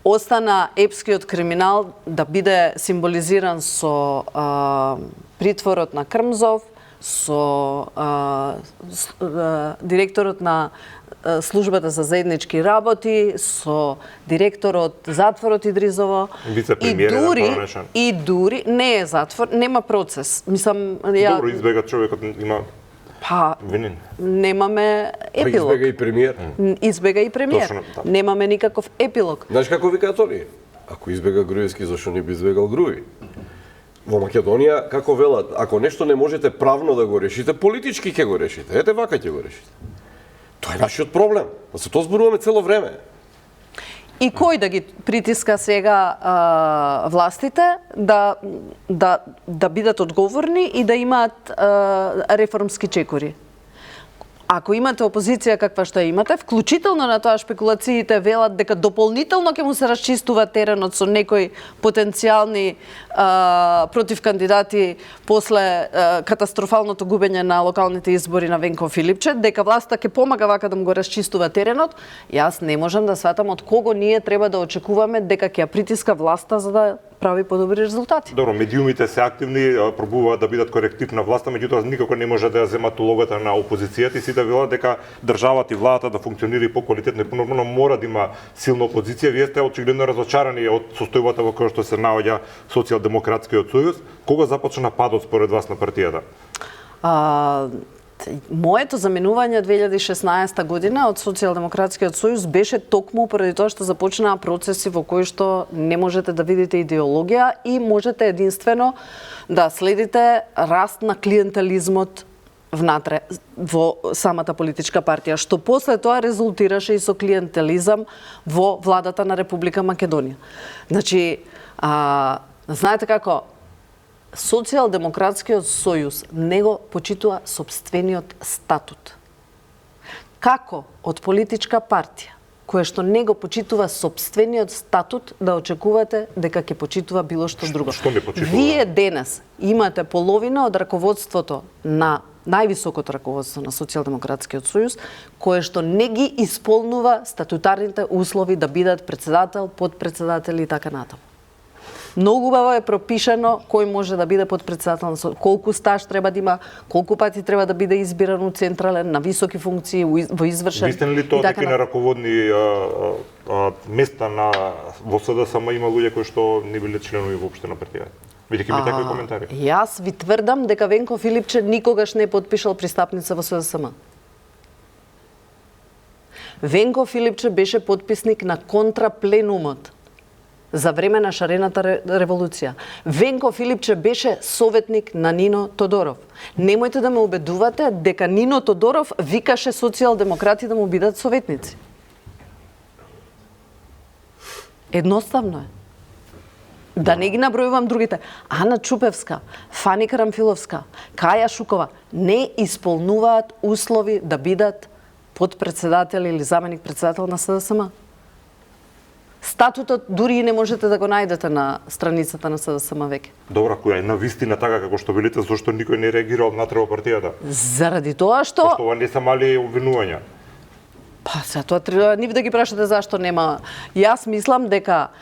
остана епскиот криминал да биде символизиран со притворот на Крмзов, со директорот на службата за заеднички работи, со директорот затворот Идризово и дури не е затвор, нема процес. Мислам, Добро избега човекот, има винен. Немаме епилог. Избега и премиер. Избега и премиер. Точно, да. Немаме никаков епилог. Знаеш како викаат они? Ако избега Груевски, зашо не би избегал Груи? Во Македонија, како велат, ако нешто не можете правно да го решите, политички ќе го решите. Ете вака ќе го решите. Тоа е нашиот проблем. За тоа зборуваме цело време. И кој да ги притиска сега властите да бидат одговорни и да имаат реформски чекори? Ако имате опозиција каква што имате, вклучително на тоа шпекулациите велат дека дополнително ќе му се расчистува теренот со некои потенцијални против кандидати после катастрофалното губење на локалните избори на Венко Филипче, дека власта ќе помага вака да му го расчистува теренот, јас не можам да сватам од кого ние треба да очекуваме дека ќе ја притиска власта за да прави подобри резултати. Добро, медиумите се активни, пробуваат да бидат коректив на власта, меѓутоа никако не може да ја земат улогата на опозицијата и сите велат дека државата и владата да функционира и поквалитетно и понормално мора да има силна опозиција. Вие сте очигледно разочарани од состојбата во која што се наоѓа Социјалдемократскиот сојуз. Кога започна падот според вас на партијата? Моето заменување 2016 година од Социјалдемократскиот сојуз беше токму поради тоа што започнаа процеси во кои што не можете да видите идеологија и можете единствено да следите раст на клиентелизмот внатре во самата политичка партија, што после тоа резултираше и со клиентелизам во владата на Република Македонија. Значи, знаете како, Социјалдемократскиот сојуз не го почитува сопствениот статут. Како од политичка партија, која што не го почитува сопствениот статут, да очекувате дека ќе почитува било што друго? Што не почитува? Вие денес имате половина од раководството на највисокото раководство на Социјалдемократскиот сојуз, кое што не ги исполнува статутарните услови да бидат председател, подпредседатели и така натаму. Многу убаво е пропишано кој може да биде подпредседател, колку стаж треба да има, колку пати треба да биде избиран у централен, на високи функции, во извршен. Вистина ли тоа дека на раководни места во СДСМ има луѓе кои што не биле членови воопште на партијата? Бидејќи ми такви коментари. Јас ви тврдам дека Венко Филипче никогаш не подпишал пристапница во СДСМ. Венко Филипче беше подписник на контрапленумот за време на шарената револуција. Венко Филипче беше советник на Нино Тодоров. Немојте да ме убедувате дека Нино Тодоров викаше социјалдемократи да му бидат советници. Едноставно е. Да не ги набројувам другите. Ана Чупевска, Фани Карамфиловска, Каја Шукова не исполнуваат услови да бидат подпредседател или заменик председател на СДСМ. Статутот дури и не можете да го најдете на страницата на СДСМ веќе. Добро, која е на вистина така како што велите, зашто никој не реагирал внатре во партијата? Заради тоа што... Пошто ова не се мали обвинувања. Па, сега тоа треба нив да ги прашате зашто нема. Јас мислам дека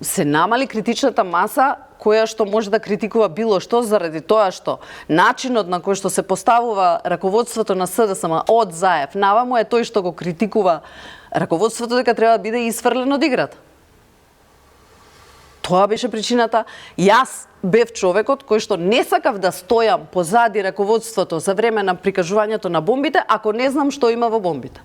се намали критичната маса која што може да критикува било што, заради тоа што начинот на кој што се поставува раководството на СДСМ од Заев наваму е тој што го критикува раководството дека треба да биде исфрлено од играта. Тоа беше причината. Јас бев човекот кој што не сакав да стојам позади раководството за време на прикажувањето на бомбите, ако не знам што има во бомбите.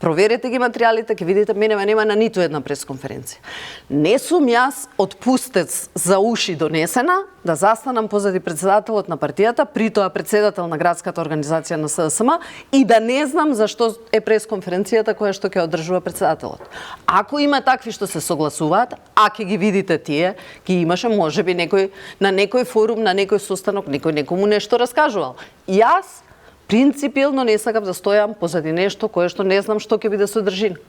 Проверете ги материјалите, ќе видите, мене нема на ниту една пресконференција. Не сум јас од пустец за уши донесена да застанам позади председателот на партијата, при тоа председател на градската организација на СДСМ, и да не знам зашто е пресконференцијата која што ќе одржува председателот. Ако има такви што се согласуваат, а ќе ги видите тие, ги имаше можеби некој на некој форум, на некој состанок, некој некому нешто раскажувал. Јас принципилно не сакав да стојам позади нешто кое што не знам што ќе биде содржина.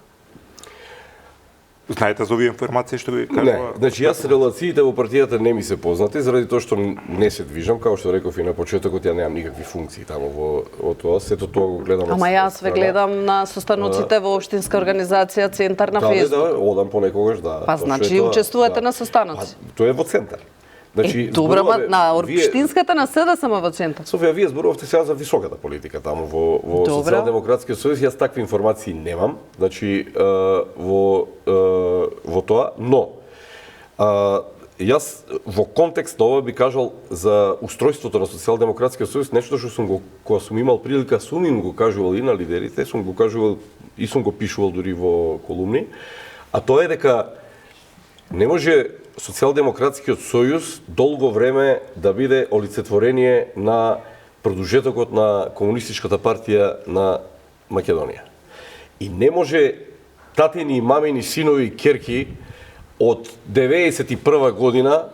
Знаете за овие информации што ви Не, кажува? значи јас релациите во партијата не ми се познати заради тоа што не се движам, како што реков и на почетокот, ја немам никакви функции таму во тоа, сето тоа го гледам. Ама јас ве гледам на состаноците во општинска организација Центар на Фејсбук. Да, одам понекогаш, да. Па значи учествувате на состаноци. Тоа е во центар. Значи, Добро, зборуваме- на вие- општинската на СДСМ во центар. Софија, вие зборувавте сега за високата политика таму во Добро. Социјалдемократскиот сојуз, јас такви информации немам, значи во тоа, но јас во контекст на ова би кажал за устројството на Социјалдемократскиот сојуз нешто што кога сум имал прилика, сум им го кажувал и на лидерите, сум го кажувал и сум го пишувал дури во колумни, а тоа е дека не може Социјалдемократскиот сојуз долго време да биде олицетворение на продолжетокот на Комунистичката партија на Македонија. И не може татини, мамини, синови и керки од 91 година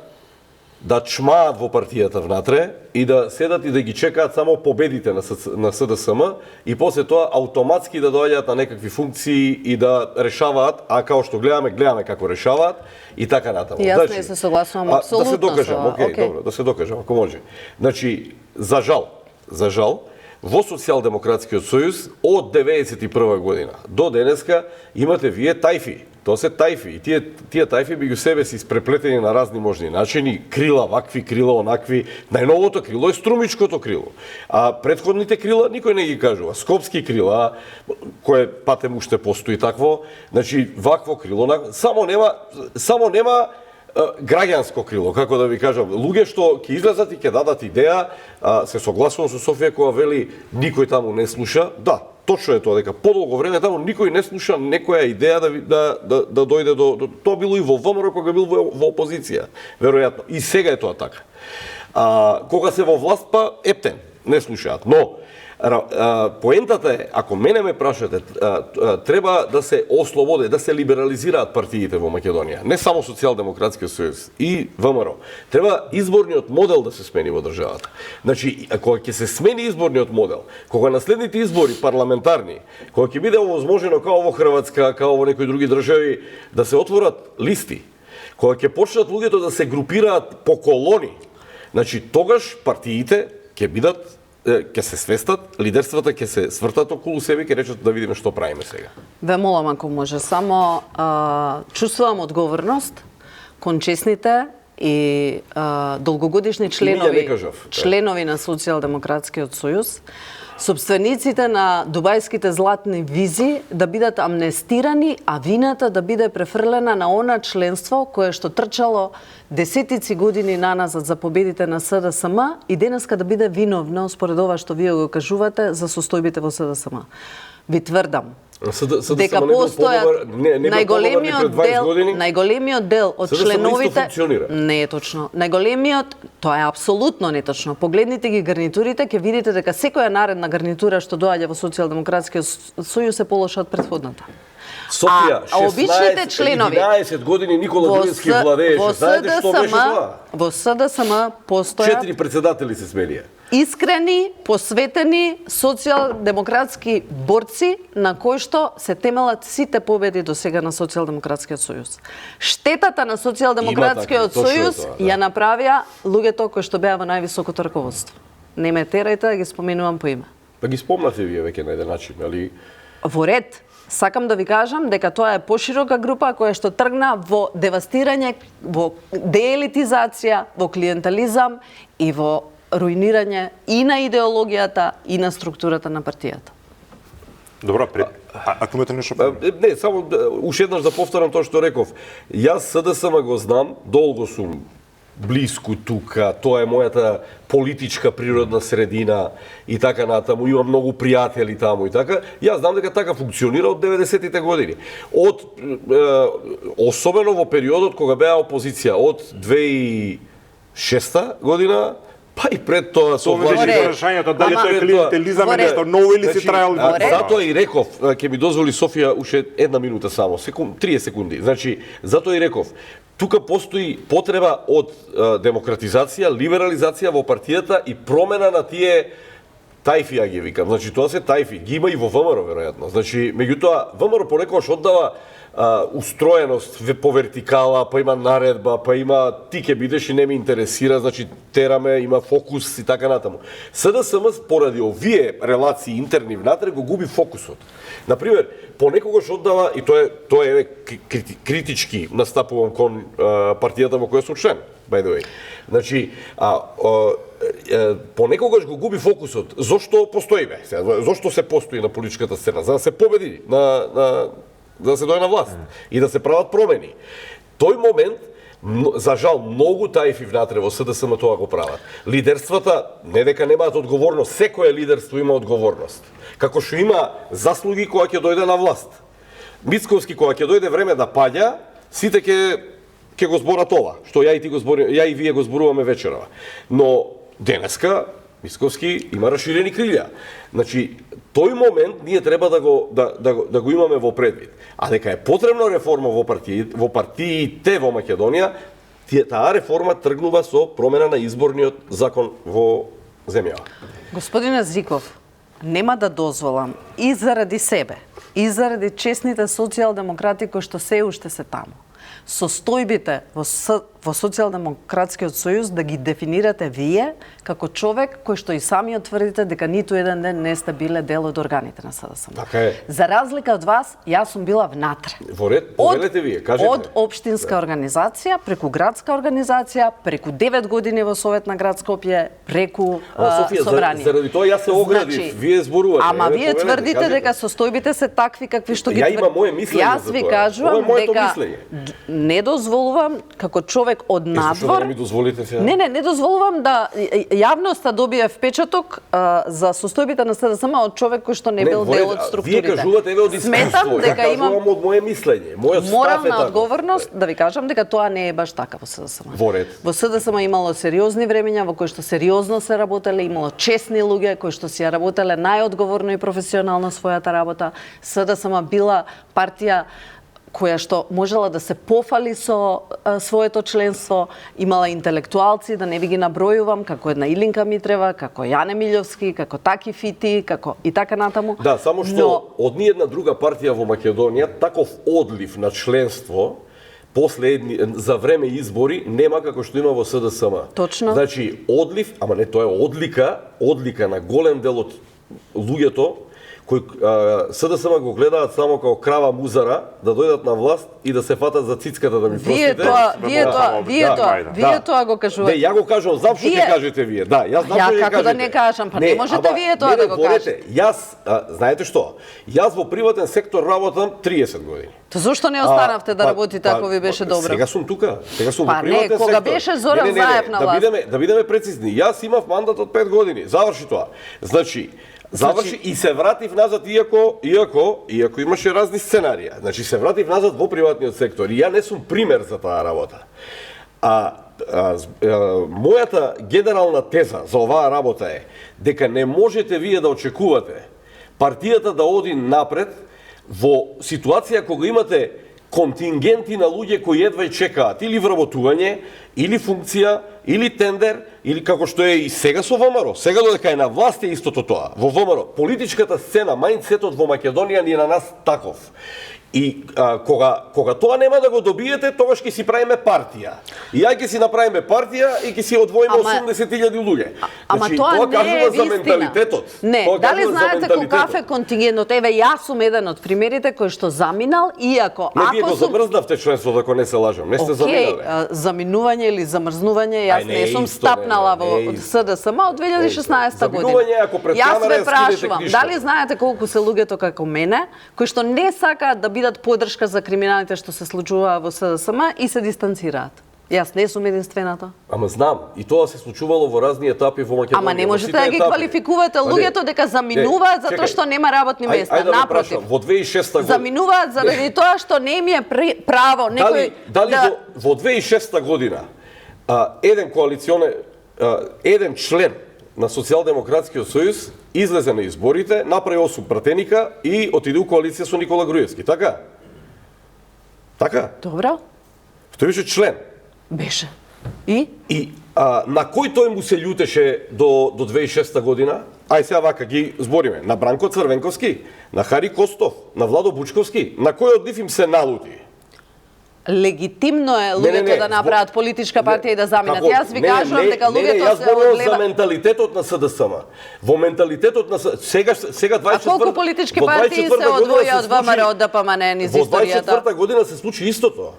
да чмаат во партијата внатре и да седат и да ги чекаат само победите на СДСМ и после тоа автоматски да доаѓаат на некакви функции и да решаваат, а као што гледаме како решаваат и така натаму. Јас не се согласувам Да апсолутно се докажам, со ова. окей, добро, да се докажам ако може. Значи, за жал, во Социјалдемократскиот сојуз од 91 година до денеска имате вие тајфи. Тоа се тајфи и тие тајфи би го себе си испреплетени на разни можни начини, крила вакви, крила онакви. Најновото крило е струмичкото крило. А претходните крила никој не ги кажува. Скопски крила, кое патем уште постои такво, значи вакво крило, само нема граѓанско крило, како да ви кажам, луѓе што ќе излезат и ќе дадат идеја, се согласувам со Софија кога вели никој таму не слуша, да, точно е тоа дека подолго време таму никој не слуша некоја идеја да дојде до тоа било и во ВМРО кога бил во опозиција, веројатно. И сега е тоа така. Кога се во власт па ептен, не слушаат, но поентата е, ако мене ме прашате, треба да се ослободе, да се либерализираат партиите во Македонија. Не само Социјалдемократскиот сојуз, и ВМРО. Треба изборниот модел да се смени во државата. Значи, кога ќе се смени изборниот модел, кога наследните избори парламентарни, кога ќе биде овозможено као во Хрватска, као во некои други држави, да се отворат листи, кога ќе почнат луѓето да се групираат по колони, значи тогаш партиите ќе се свестат, лидерствата ќе се свртат околу себе и ќе речат да видиме што правиме сега. Ве молам ако може, само чувствувам одговорност кон честните и долгогодишни членови на Социјалдемократскиот сојуз, собствениците на дубајските златни визи да бидат амнестирани, а вината да биде префрлена на она членство кое што трчало десетици години наназад за победите на СДСМ и денеска да биде виновно според ова што вие го кажувате за состојбите во СДСМ. Ви тврдам дека постојат најголемиот дел од членовите не е точно. Најголемиот, тоа е апсолутно неточно. Погледнете ги гарнитурите, ќе видите дека секоја наредна гарнитура што доаѓа во Социјалдемократскиот сојуз е полоша од претходната. Софија, 11 години Никола Груевски владееше. Знаете што беше тоа? Во СДСМ постојат 4 председатели се сменија. Искрени, посветени социјалдемократски борци на кои што се темелат сите победи до сега на Социјалдемократскиот сојуз. Штетата на Социјалдемократскиот сојуз ја направија луѓето кои што беа во највисокото раководство. Не ме терајте да ги споменувам по име. Па ги спомнате вие веќе на еден начин, али? Во ред. Сакам да ви кажам дека тоа е поширока група која што тргна во девастирање, во деелитизација, во клиентализам и во руинирање и на идеологијата и на структурата на партијата. Добро, ако имате нешто? Не, само уште еднаш да повторам тоа што реков. Јас СДСМ го знам, долго сум блиску тука, тоа е мојата политичка природна средина и така натаму, имам многу пријатели таму и така. Јас знам дека така функционира од 90-тите години. Особено во периодот кога беа опозиција, од 2006 година, па и пред тоа со решањето дали тоа е клиентелизам или нешто ново или си трајал. Затоа и реков, ќе ми дозволи Софија уште една минута само, 30 секунди. Значи, затоа и реков, тука постои потреба од демократизација, либерализација во партијата и промена на тие тајфи, ги викам. Значи, тоа се тајфи. Ги има и во ВМРО, веројатно. Значи, меѓутоа, ВМРО понекогаш оддава устроеност по вертикала, па има наредба, па има ти ќе бидеш и не ме интересира, значи тераме, има фокус и така натаму. СДСМ поради овие релации интерни внатре го губи фокусот. Например, понекогаш оддава, и тоа е критички настапувам кон партијата во која сум член, by the way. Значи, понекогаш го губи фокусот. Зошто постоиме? Зошто се постои на политичката сцена? За да се победи, да се дојде на власт и да се прават промени. Тој момент, за жал, многу таифи внатре во СДСМ тоа го прават. Лидерствата не дека немаат одговорност, секое лидерство има одговорност. Како што има заслуги кога ќе дојде на власт. Мицковски кога ќе дојде време да паѓа, сите ќе го зборат ова, што ја и вие го зборуваме вечерава. Но денеска Мицковски има расширени крилја. Значи, тој момент ние треба да го имаме во предвид. А дека е потребна реформа во партиите во Македонија, таа реформа тргнува со промена на изборниот закон во земјава. Господине Зиков, нема да дозволам и заради себе, и заради честните социјалдемократи кои што се уште се таму, состојбите во Социјалдемократскиот сојуз да ги дефинирате вие како човек кој што и сами тврдите дека ниту еден ден не сте биле дел од органите на СДСМ. Така е. За разлика од вас, јас сум била внатре. Во ред, повелете вие, кажете. Од општинска организација, преку градска организација, преку 9 години во Совет на град Скопје, преку собрание. Заради тоа јас се оградив, вие зборувате. Ама вие тврдите дека состојбите се такви какви што ги Ја имам моје мислење Јас за ви тоа. кажувам дека не дозволувам како човек од надвор. Да ми дозволите сега? Не дозволувам да јавноста добие впечаток за состојбите на СДСМ од човек кој што не бил дел од структурите. Вие кажувате еве од искуство, ја кажувам од моје мислење. Мојот став е морална така. одговорност да ви кажам дека тоа не е баш така во СДСМ. Во ред. Во СДСМ имало сериозни времења во кои што сериозно се работеле, имало честни луѓе кои што си ја работеле најодговорно и професионално својата работа. СДСМ била партија која што можела да се пофали со своето членство, имала интелектуалци, да не ви ги набројувам, како една Илинка Митрева, како Јане Милјовски, како Таки Фити, како и така натаму. Да, само што од ниедна друга партија во Македонија таков одлив на членство за време избори нема како што има во СДСМ. Точно. Значи, одлив, ама не тоа е одлика на голем дел од луѓето кои СДСМ го гледаат само како крава музара да дојдат на власт и да се фатат за цицката, да ми простите. Вие тоа го кажувате. Не, ја го кажувам, знам што ќе кажете вие. Да, јас знам што ќе кажете. Ја како да не кажам, па не можете вие тоа да го кажете. Јас, знаете што? Јас во приватен сектор работам 30 години. То зошто не останавте да работите ако ви беше добро? Сега сум тука. Сега сум во приватен сектор. Кога беше Зоран Заев на власт. Да бидеме прецизни. Јас имав мандат од 5 години. Заврши тоа. Значи, заврши и се вратив назад иако имаше разни сценарија. Значи се вратив назад во приватниот сектор и ја не сум пример за таа работа. Мојата генерална теза за оваа работа е дека не можете вие да очекувате партијата да оди напред во ситуација кога имате контингенти на луѓе кои едва чекаат или вработување, или функција, или тендер, или како што е и сега со ВМРО. Сега додека е на власт е истото тоа. Во ВМРО политичката сцена, мајндсетот во Македонија ни е на нас таков. И кога тоа нема да го добиете, тогаш ќе си правиме партија. И ја ќе си направиме партија и ќе си одвоиме 80.000 луѓе. Ама Значи, тоа не е за менталитетот. Не, дали знаете колкав е контингентот? Еве, јас сум еден од примерите кој што заминал, иако не, вие го замрзнавте членството, ако не се лажам. Не сте заминале. Заминување или замрзнување, јас не сум стапнала во СДСМ од 2016 година. Заминување, ако пред јас камера ве прашувам, дали знаете колку се луѓето како мене, кои што не сакаат да бидат поддршка за криминалите што се случува во СДСМ и се дистанцираат? Јас не сум единствената. Ама знам, и тоа се случувало во разни етапи во Македонија. Ама не можете да ги квалификувате луѓето дека заминуваат затоа што нема работни места. Напротив, во 2006 година заминуваат заради тоа што не им е право некој дали во 2006 година еден член на Социјалдемократскиот сојуз излезе на изборите, направи 8 пратеника и отиде у коалиција со Никола Груевски, така? Така? Добро. Тој беше член. Беше. И на кој тој му се љутеше до 2006 година? Ај сега вака ги збориме. На Бранко Црвенковски, на Хари Костов, на Владо Бучковски, на кој од нив им се налути? Легитимно е луѓето да направат политичка партија и да заминат. Јас ви кажувам дека луѓето се одгледа за одгледа. менталитетот на СДСМ. Во менталитетот на сега 24 А колку политички партии се одвоја од ВМРО од ДПМН низ историјата? Во 24 година се случи истото.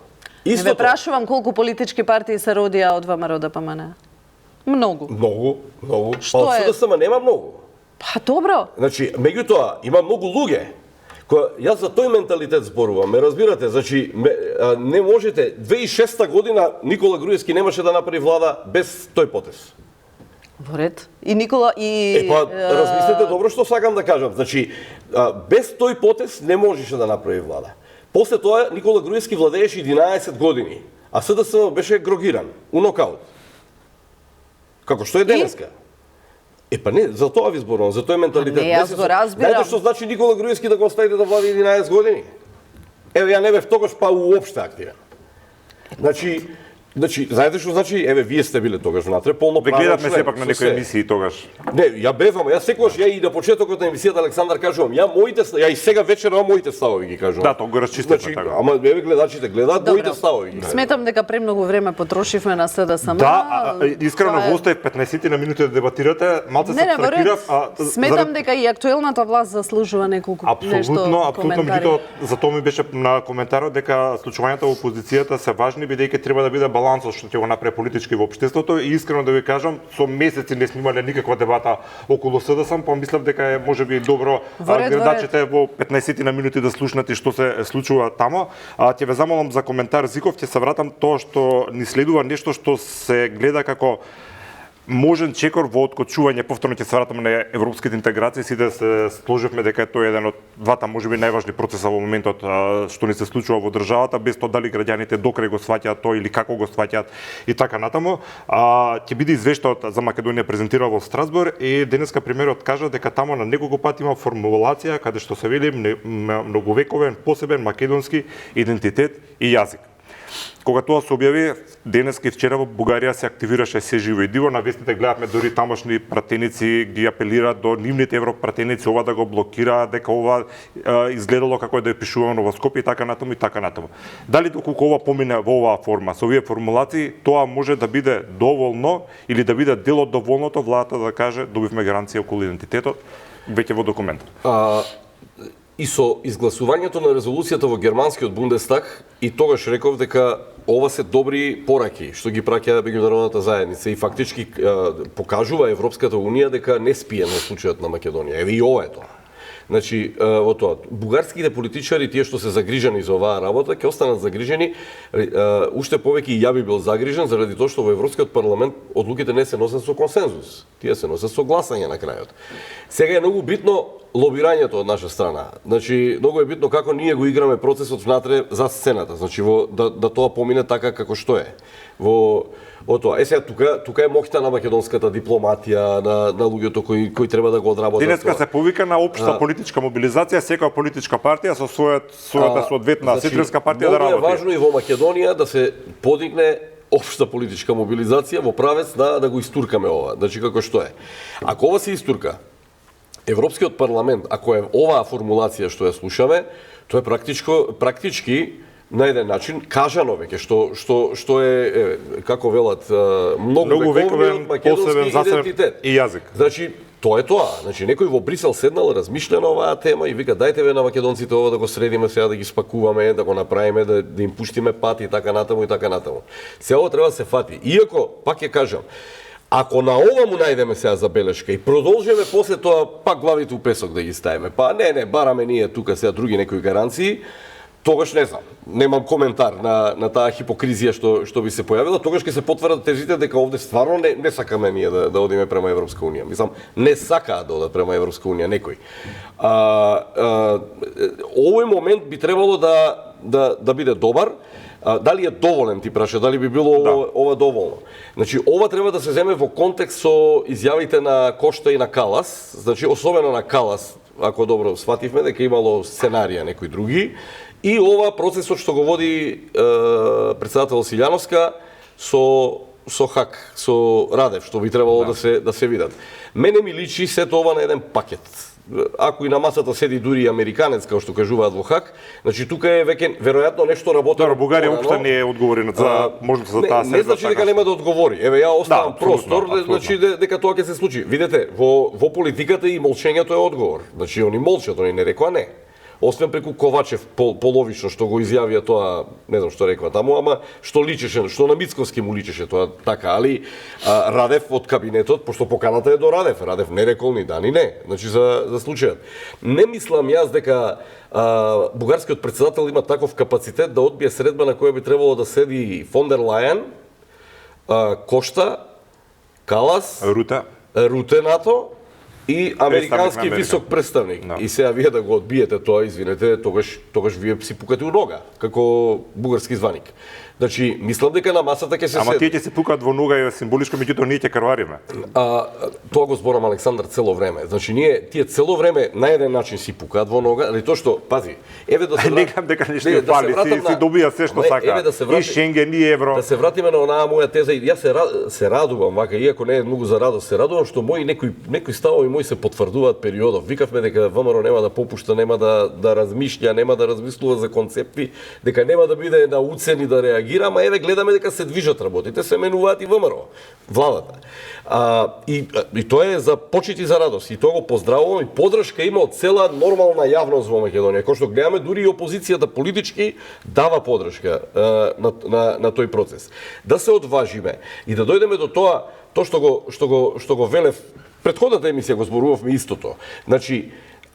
Не ве прашувам колку политички партии се родија од ВМРО ДПМН. Многу. Многу. Што Па е? СДСМ нема многу. Па добро. Значи, меѓутоа, има многу луѓе. Јас за тој менталитет зборувам, ме разбирате, значи не можете 2006 година Никола Груевски немаше да направи влада без тој потез. Во ред. И Никола и размислете добро што сакам да кажам. Значи без тој потез не можеше да направи влада. После тоа Никола Груевски владееше 11 години, а СДСМ беше грогиран, у нокаут. Како што е денеска. Па не, за тоа ви зборувам, за тој менталитет. Не, јас го разбирам. Знаете што значи Никола Груевски да го оставите да влади 11 години? Еве, ја не бев тогаш па уопште активен. Значи, знаете што значи? Еве, вие сте биле тогаш внатре, полно правен член. Гледавме сепак на некои емисии тогаш. Не, ја бев, ама јас секогаш ја и на почетокот на емисијата Александар кажувам, ја и сега вечерва моите ставови ги кажувам. Да, тоа го расчистивме така. Ама еве гледачите гледаат моите ставови ги. Сметам дека премногу време потрошивме на СДСМ. Да, искрено во оставив 15 на минути да дебатирате, малце се фрапирав, сметам дека и актуелната власт заслужува неколку нешто Апсолутно, коментари. меѓутоа за тоа ми беше на коментарот дека случувањата во опозицијата се важни бидејќи треба да биде балансот што ќе го направи политички во општеството и искрено да ви кажам, со месеци не сме имале никаква дебата околу СДСМ, па мислам дека е можеби добро гледачите во 15 на минути да слушнат и што се случува тамо. Ќе ве замолам за коментар Зиков, ќе се вратам тоа што ни следува нешто што се гледа како можен чекор во откочување, повторно ќе се вратаме на европските интеграции, сите се сложивме дека тоа е еден од двата можеби најважни процеса во моментот што ни се случува во државата, без тоа дали граѓаните докрај го сваќаат тоа или како го сваќаат и така натаму. Ќе биде извештаот за Македонија презентиран во Страсбург и денеска премиерот кажа дека таму на неколку пати има формулација каде што се вели многовековен посебен македонски идентитет и јазик. Кога тоа се објави, денеска и вчера во Бугарија се активираше се живо и диво. На вестите гледавме дори тамошни пратеници ги апелираат до нивните европратеници ова да го блокираат, дека ова изгледало како да е пишувано во Скопје и така натаму и така натаму. Дали доколку ова помине во оваа форма, со овие формулации, тоа може да биде доволно или да биде дел од доволното владата да каже добивме гаранција околу идентитетот веќе во документот. И со изгласувањето на резолуцијата во германскиот Бундестаг и тогаш реков дека ова се добри пораки што ги праќа меѓународната заедница и фактички покажува Европската унија дека не спие на случајот на Македонија. Еве и ова е тоа. Значи, во тоа, бугарските политичари, тие што се загрижени за оваа работа, ќе останат загрижени, уште повеќе и ја би бил загрижен, заради тоа што во Европскиот парламент одлуките не се носат со консензус. Тие се носат со гласање на крајот. Сега е многу битно лобирањето од наша страна. Значи, многу е битно како ние го играме процесот внатре за сцената. Значи, да тоа помине така како што е. Во тоа. Сега тука е моќта на македонската дипломатија, на луѓето кои треба да го одработат. Денеска се повика на општа политичка мобилизација, секоја политичка партија со својата соодветна сестринска партија да работи. Многу е важно и во Македонија да се подигне општа политичка мобилизација во правец да го истуркаме ова. Значи како што е. Ако ова се истурка, Европскиот парламент, ако е оваа формулација што ја слушаме, тоа е практички на еден начин кажано веќе што е како велат многу вековен македонски идентитет и јазик. Значи тоа е тоа. Значи некој во Брисел седнал, размишља на оваа тема и вика дајте ве на македонците ова да го средиме сега, да ги спакуваме, да го направиме, да им пуштиме пат и така натаму и така натаму. Се ова треба да се фати. Иако пак ќе кажам, ако на ова му најдеме сега забелешка и продолжиме после тоа пак главите у песок да ги ставиме, па не, бараме ние тука сега други некои гаранции, тогаш не знам, немам коментар на таа хипокризија што би се појавила, тогаш ќе се потврдат тезите дека овде стварно не сакаме ние да одиме према Европска унија. Мислам, не сакаат да одат према Европска унија некој. Овој момент би требало да биде добар. Дали е доволен, ти праша, дали би било ова доволно? Значи, ова треба да се земе во контекст со изјавите на Кошта и на Калас, значи, особено на Калас, ако добро свативме, дека имало сценарија некои други, и ова процесот што го води председател Силјановска со Хак, со Радев, што би требало да се видат. Мене ми личи сето ова на еден пакет. Ако и на масата седи дури американец, како што кажуваат во Хак, значи тука е веќе веројатно нешто работи. Да, Бугарија општо не е одговорена за можност за таа не значи дека нема да одговори. Еве ја оставам простор, значи дека тоа ќе се случи. Видете, во политиката и молчењето е одговор. Значи они молчат, они не рекоа не. Освен преку Ковачев половично што го изјавија тоа, не знам што реква таму, ама што личеше, што на Мицковски му личеше тоа така, али Радев од кабинетот, пошто поканата е до Радев, Радев не рекол ни да ни не, значи за случајот. Не мислам јас дека бугарскиот председател има таков капацитет да одбие средба на која би требало да седи фон дер Лајен, Кошта, Калас, Руте НАТО и американски висок представник. И сега вие да го одбиете тоа, извинете, тогаш вие си пукате у нога, како бугарски званик. Значи, мислам дека на масата ќе се Ама тие ќе се пукаат во нога и символичко, меѓутоа ние ќе крвариме. Тоа го зборам Александар цело време. Значи тие цело време на еден начин си пукаат во нога, али тоа што, пази, еве да се некам дека нешто фали, си добија се што сака. И Шенген и евро. Да се вратиме на онаа моја теза и јас се радувам, вака иако не е многу за радост, се радувам што мои некои ставови мои се потврдуваат периодов. Викавме дека ВМРО нема да попушта, нема да размишља, нема да размислува за концепти, дека нема да биде на уцени да реагира, ама еве гледаме дека се движат работите, се менуваат и ВМРО, владата. И тоа е за почит и за радост. И тоа го поздравувам и поддршка има од цела нормална јавност во Македонија. Кој што гледаме, дури и опозицијата политички дава поддршка на тој процес. Да се одважиме и да дојдеме до тоа што го велев претходната емисија, го зборувавме истото. Значи,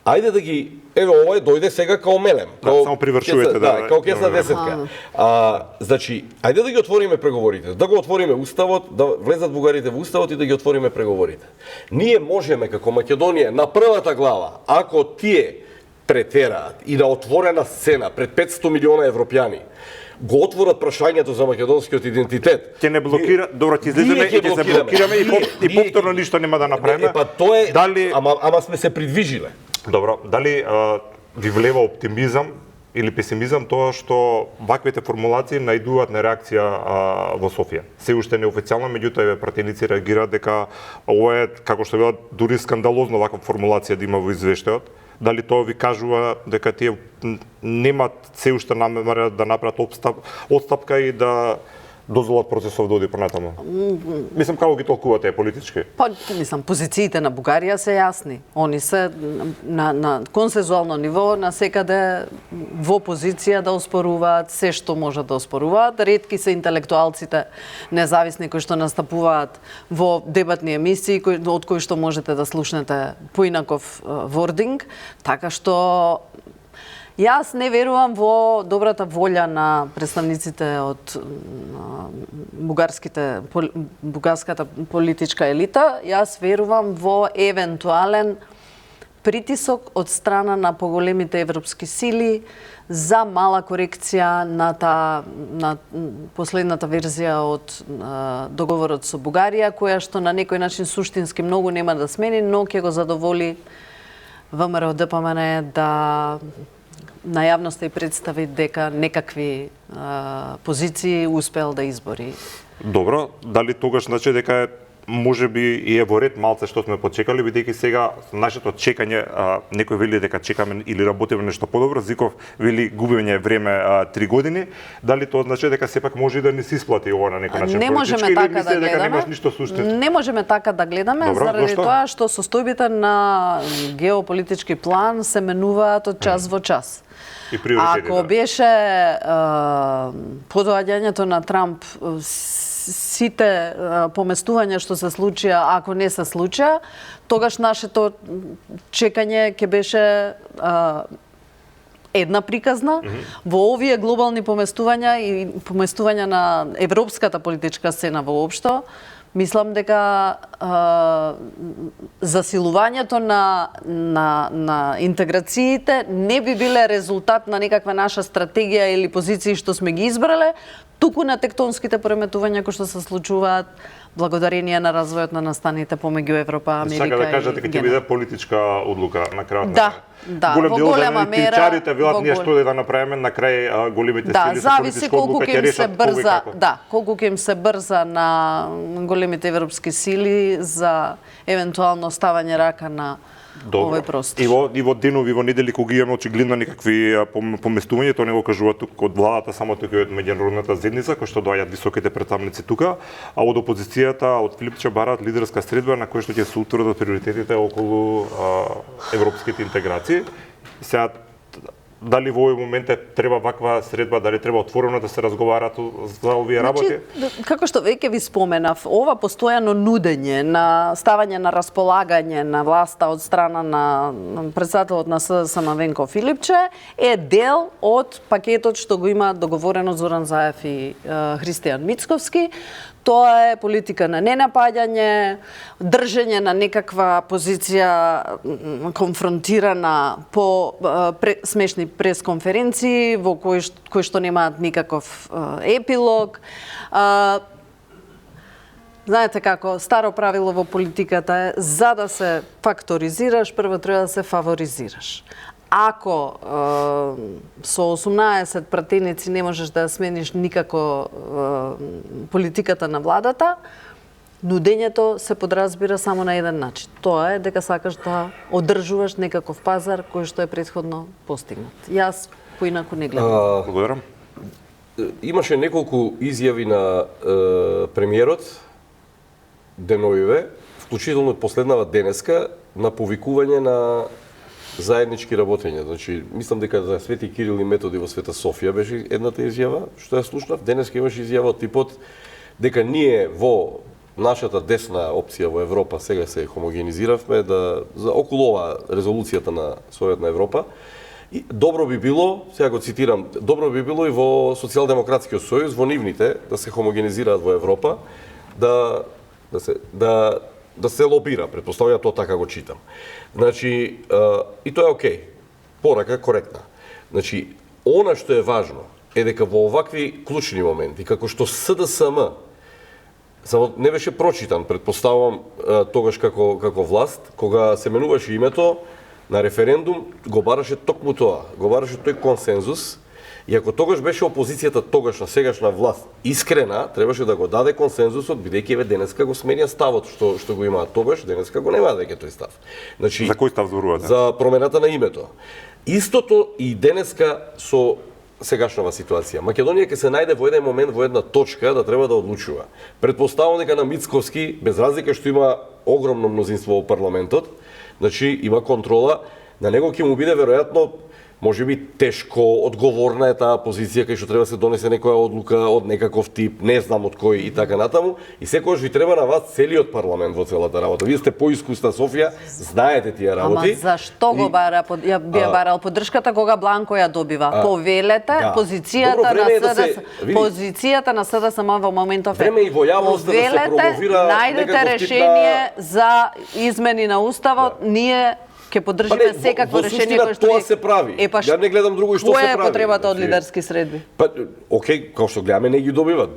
ајде да ги, еве ова дојде сега као мелем. Само привршувате као кесна десетка. Значи, ајде да ги отвориме преговорите, да го отвориме уставот, да влезат бугарите во уставот и да ги отвориме преговорите. Ние можеме како Македонија на првата глава, ако тие претераат и на отворена сцена пред 500 милиона европјани го отворат прашањето за македонскиот идентитет. Ќе не блокира, добро ќе излеземе и ќе се блокираме и повторно ништо нема да направиме. Па тоа е, дали ама сме се придвижиле. Добро, дали ви влева оптимизам или песимизам тоа што ваквите формулации најдуваат на реакција во Софија? Се уште неофицијално, меѓутоа пратеници реагираат дека ова е, како што велат, дури скандалозно ваква формулација да има во извештајот. Дали тоа ви кажува дека тие немат се уште намера да направат отстапка и да дозволат процесов да оди понатаму? Мислам, како ги толкувате политички? Па, мислам, позициите на Бугарија се јасни. Они се на консензуално ниво, на секаде во позиција да оспоруваат се што можат да оспоруваат. Ретки се интелектуалците независни кои што настапуваат во дебатни емисии, од кои што можете да слушнете поинаков вординг, така што јас не верувам во добрата волја на представниците од бугарската политичка елита. Јас верувам во евентуален притисок од страна на поголемите европски сили за мала корекција на последната верзија од договорот со Бугарија, која што на некој начин суштински многу нема да смени, но ќе го задоволи ВМРО ДПМН да на јавноста и представи дека некакви позиции успел да избори. Добро, дали тогаш значи дека можеби и е во ред малце што сме почекали, бидејќи сега нашето чекање, некој вели дека чекаме или работиме нешто подобро, Зиков вели губење време 3 години, дали тоа значи дека сепак може и да не се исплати ова на некој начин? Не можеме така да гледаме. Не можеме така да гледаме, заради тоа што состојбите на геополитички план се менуваат од час во час. Ако беше подоаѓањето на Трамп сите поместувања што се случија, ако не се случија, тогаш нашето чекање ќе беше една приказна. Во овие глобални поместувања и поместувања на европската политичка сцена воопшто, мислам дека засилувањето на интеграциите не би биле резултат на некаква наша стратегија или позиции што сме ги избрале, туку на тектонските преметувања кои што се случуваат благодарение на развојот на настаните помеѓу Европа, Америка Сака да кажете дека ќе биде политичка одлука на крајот. Да, голем во дел голема за мера, критичарите велат во ние гол- што да направиме на крај големите Да, сили со зависи политичка колку одлука ќе ќе им се решат кога и брза, како. да, колку ќе им се брза на големите европски сили за евентуално ставање рака на овој простор. И во денови, во недели кога имаме очигледно некакви поместувања, тоа не го кажува тук од владата, само тука и од меѓународната заедница, кој што доаѓаат високите представници тука, а од опозицијата, од Филипче бараат лидерска средба на која што ќе се утврдат приоритетите околу европските интеграции. Сега дали во овој момент треба ваква средба, дали треба отворено да се разговараат за овие работи? Како што веќе ви споменав, ова постојано нудење на ставање на располагање на власта од страна на претседателот на СДСМ Венко Филипче е дел од пакетот што го има договорено Зоран Заев и Христијан Мицковски. Тоа е политика на ненапаѓање, држење на некаква позиција конфронтирана по смешни пресконференции во кои што немаат никаков епилог. Знаете како, старо правило во политиката е за да се факторизираш, прво треба да се фаворизираш. Ако со 18 пратеници не можеш да смениш никако политиката на владата, нудењето се подразбира само на еден начин. Тоа е дека сакаш да одржуваш некаков пазар кој што е претходно постигнат. Јас поинаку не гледам. Благодарам. Имаше неколку изјави на премиерот деновиве, вклучително последнава денеска, на повикување на заеднички работења. Значи, мислам дека за Свети Кирил и Методи во Света Софија беше едната изјава, што ја слушнав. Денеска имаше изјава од типот дека ние во нашата десна опција во Европа сега се хомогенизиравме за околу ова резолуцијата на Советот на Европа. И добро би било, сега го цитирам, добро би било и во Социјалдемократскиот сојуз, во нивните, да се хомогенизираат во Европа, да се лобира, претпоставувам тоа така го читам. Значи, и тоа е окей. Порака коректна. Значи, она што е важно е дека во овакви клучни моменти, како што СДСМ само не беше прочитан, претпоставувам тогаш како власт, кога се менуваше името на референдум, го бараше токму тоа, го бараше тој консензус. И ако тогаш беше опозицијата тогашна, сегашна власт искрена, требаше да го даде консензусот, бидејќи еве денеска го сменија ставот што го имаат тогаш, денеска го нема дека тој став. Значи, За кој став зборувате? За промената на името. Истото и денеска со сегашнава ситуација. Македонија ќе се најде во еден момент во една точка да треба да одлучува. Предпоставувам дека на Мицковски, без разлика што има огромно мнозинство во парламентот, значи има контрола, на него ќе му биде веројатно може би тешко, одговорна е таа позиција кај што треба се донесе некоја одлука од некаков тип, не знам од кој и така натаму, и секогаш ви треба на вас целиот парламент во целата работа. Вие сте поискусна Софија, знаете тие работи. Ама зашто го бара, ја би ја барал поддршката кога Бланко ја добива? Повелете, да. позицијата Добро, време на е да се СДС, види. позицијата на СДСМ во моментов е. Време и во јавноста да се промовира најдете некаков тип решение за измени на уставот, ние ќе поддржиме секакво решение кое што тоа се прави. Ја не гледам друго и што се прави. Која е потребата од лидерски средби? Па, окей, како што гледаме, не ги добива.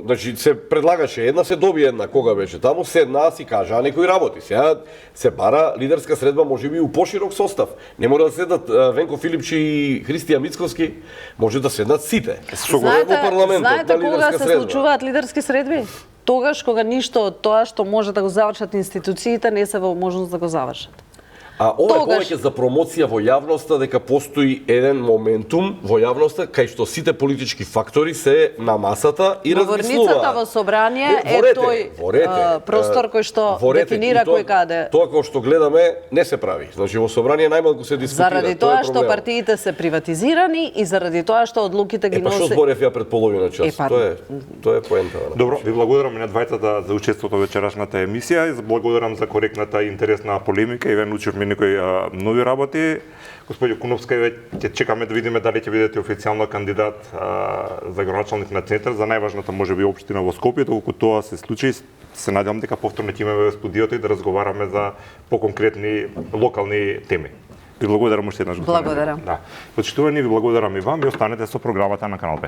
Значи, се предлагаше една, се доби една, кога беше таму, седна си кажа некои работи. Сега се бара лидерска средба, може би у поширок состав. Не мора да седнат Венко Филипче и Христијан Мицковски, може да седнат сите. Знаете кога се случуваат лидерски средби? Тогаш кога ништо од тоа што може да го завршат институциите не се во можност да го завршат. А ова е повеќе за промоција во јавноста, дека постои еден моментум во јавноста кај што сите политички фактори се на масата и размислуваат. Говорницата во собрание е тој простор кој што дефинира кој каде. Тоа кој што гледаме не се прави. Значи во собрание најмалку се дискутира. Заради тоа што партиите се приватизирани и заради тоа што одлуките ги носи. Па што зборев ја пред половина час. Тоа е поентава. Добро, ви благодарам на двајтата за учеството во вечерашната емисија и благодарам за коректната и интересна полемика и ве научивме некои нови работи. Господи Куновска, ќе чекаме да видиме дали ќе бидете официјално кандидат за градоначалник на центар за најважната можеби општина во Скопје. Доколку тоа се случи, се надевам дека повторно ќе имаме во студиото и да разговараме за поконкретни локални теми. Ви благодарам уште еднаш. Благодарам. Да. Почитувани, ви благодарам и вам и останете со програмата на Канал 5.